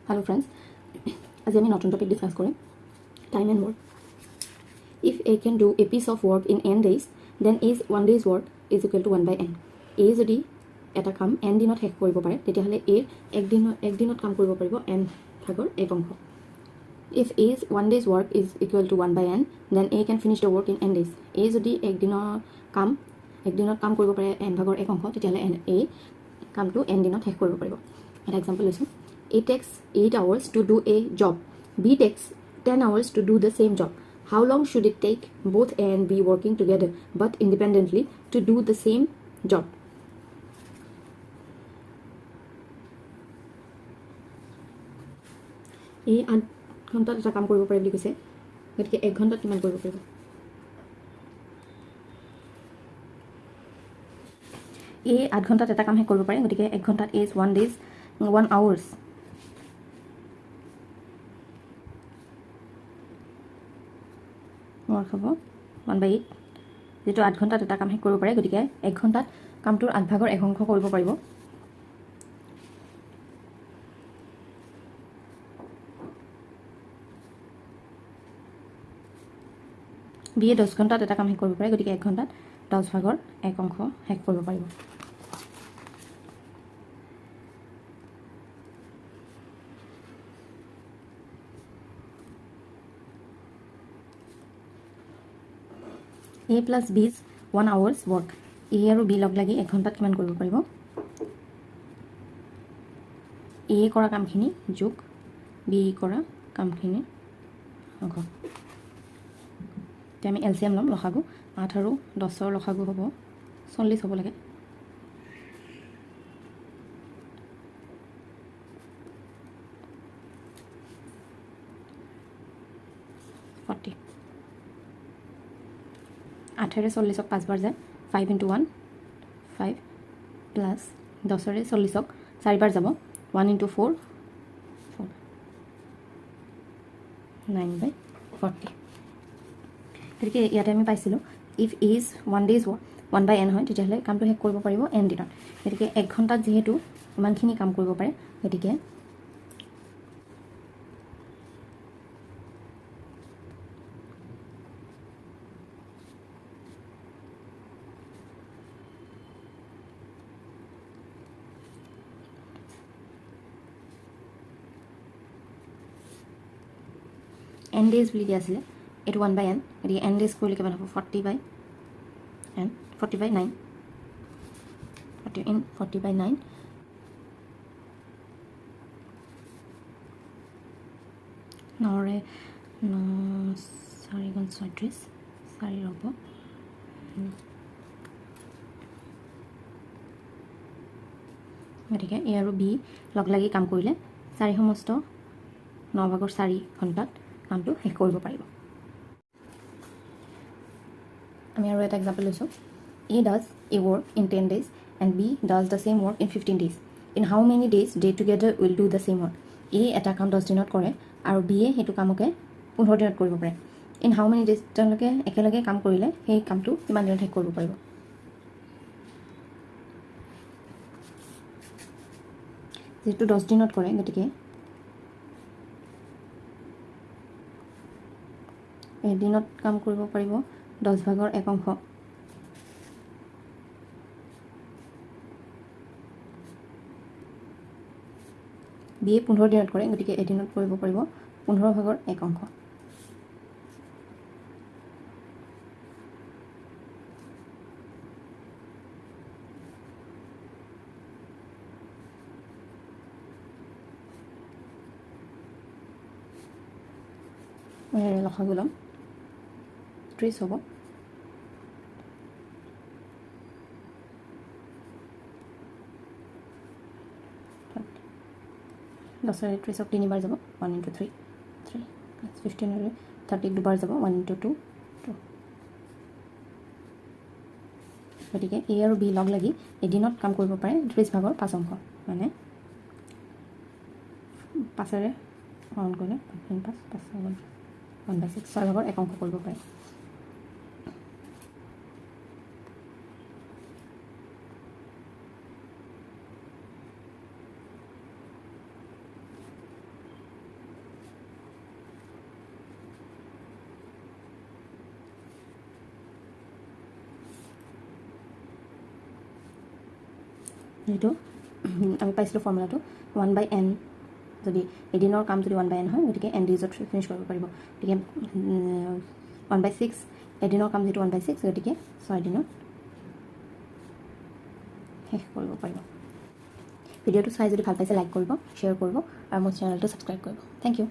Hello friends, আজি আমি নতুন টপিক ডিসকাস কৰিম time and work if a can do a piece of work in n days then is 1 day's work is equal to 1 by n a যদি এটা কাম n দিনত শেষ কৰিব পাৰে তেতিয়াহলে a এক দিনত কাম কৰিব পাৰিব n ভাগৰ এক অংশ if a's 1 day's work is equal to 1 by n then a can finish the work in n days a যদি এক দিনত কাম কৰিব পাৰে n ভাগৰ এক অংশ তেতিয়াহলে a কামটো n দিনত শেষ কৰিব পাৰিব এটা এক্সাম্পল লৈছো A takes 8 hours to do a job. B takes 10 hours to do the same job. How long should it take both A and B working together but independently to do the same job? A 8 ঘণ্টাত এটা কাম কৰিব পাৰে বুলি কৈছে গতিকে 1 ঘণ্টাত কিমান কৰিব পাৰিব A 8 ঘণ্টাত এটা কাম শেষ কৰিব পাৰে গতিকে 1 ঘণ্টাত is 1 hours work হ'ব 1 by 8 যেটো 8 ঘণ্টাত এটা কাম শেষ কৰিব পাৰে গতিকে 1 ঘণ্টাত কামটোৰ 8 ভাগৰ 1 অংশ কৰিব পাৰিব বিয়ে 10 ঘণ্টাত এটা কাম শেষ কৰিব পাৰে গতিকে 1 ঘণ্টাত 10 ভাগৰ 1 অংশ শেষ কৰিব পাৰিব A plus B's 1 hour's work. A আৰু B লগ লাগি 1 ঘণ্টাত কিমান কৰিব পাৰিব A কৰা কামখিনি যোগ B কৰা কামখিনি হ'ব তে আমি এলসিএম লম লখাগু 8 আৰু 10 ৰ লখাগু হ'ব 40 হ'ব লাগে আঠেৰে 40ক 5 বাৰ যায় 5 into 1 5 প্লাস 10ৰে 40ক 4 বাৰ যাব 1 into 4 4 9 by 40 গতিকে ইয়াতে আমি পাইছিলো if is 1 day's work 1 by n হয় তেতিয়াহলে কামটো শেষ কৰিব পাৰিব n দিনত গতিকে 1 ঘণ্টাত যেহেতু ইমানখিনি কাম কৰিব পাৰে গতিকে n days বুলি দিয়া আছিল এটো 1 by n গতিকে n days কৰিলে কিমান হ'ব 40 by n 40 by 9 40 by 9 নৰে 4 গুণ 36 4 হ'ব গতিকে a আৰু b লগ লাগি কাম কৰিলে 4 সমস্ত 9 ভাগৰ 4 ঘণ্টাত কামটো শেষ কৰিব পাৰিব আমি আৰু এটা এক্সাম্পল লৈছো A does a work in 10 days and B does the same work in 15 days in how many days they together will do the same work A এটা কাম 10 দিনত কৰে আৰু B এ হেতু কামকে 15 দিনত কৰিব পাৰে in how many days তেওঁলোকে একেলগে কাম কৰিলে সেই কামটো কিমান দিনত শেষ কৰিব পাৰিব যেটো 10 দিনত কৰে গতিকে এদিনত কাম কৰিব পাৰিব 10 ভাগৰ 1 অংশ বিয়ে 15 দিনত কৰে গতিকে এদিনত কৰিব পাৰিব 15 ভাগৰ 1 অংশ লখাগুলম 30 হ'ব 10ৰে 30ক 3 বাৰ যাব 1 into 3 3 15ৰে 30 দুবাৰ যাব 1 into 2 2 গতিকে A আৰু B লগ লাগি এদিনত কাম কৰিব পাৰে 30 ভাগৰ 5 অংশ মানে 5ৰে কাউন্ট কৰিলে 5 1 by 6 6 ভাগৰ 1 অংশ কৰিব পাৰে যেটো আমি পাইছিলোঁ ফৰ্মুলাটো 1/n যদি এদিনৰ কাম যদি 1/n হয় গতিকে n ডেজত ফিনিশ কৰিব পাৰিব গতিকে 1/6 এদিনৰ কাম যেটো 1/6 গতিকে 6 দিনত শেষ কৰিব পাৰিব ভিডিঅ'টো চাই যদি ভাল পাইছে লাইক কৰিব শ্বেয়াৰ কৰিব আৰু মোৰ চেনেলটো সাবস্ক্ৰাইব কৰিব থ্যাংক ইউ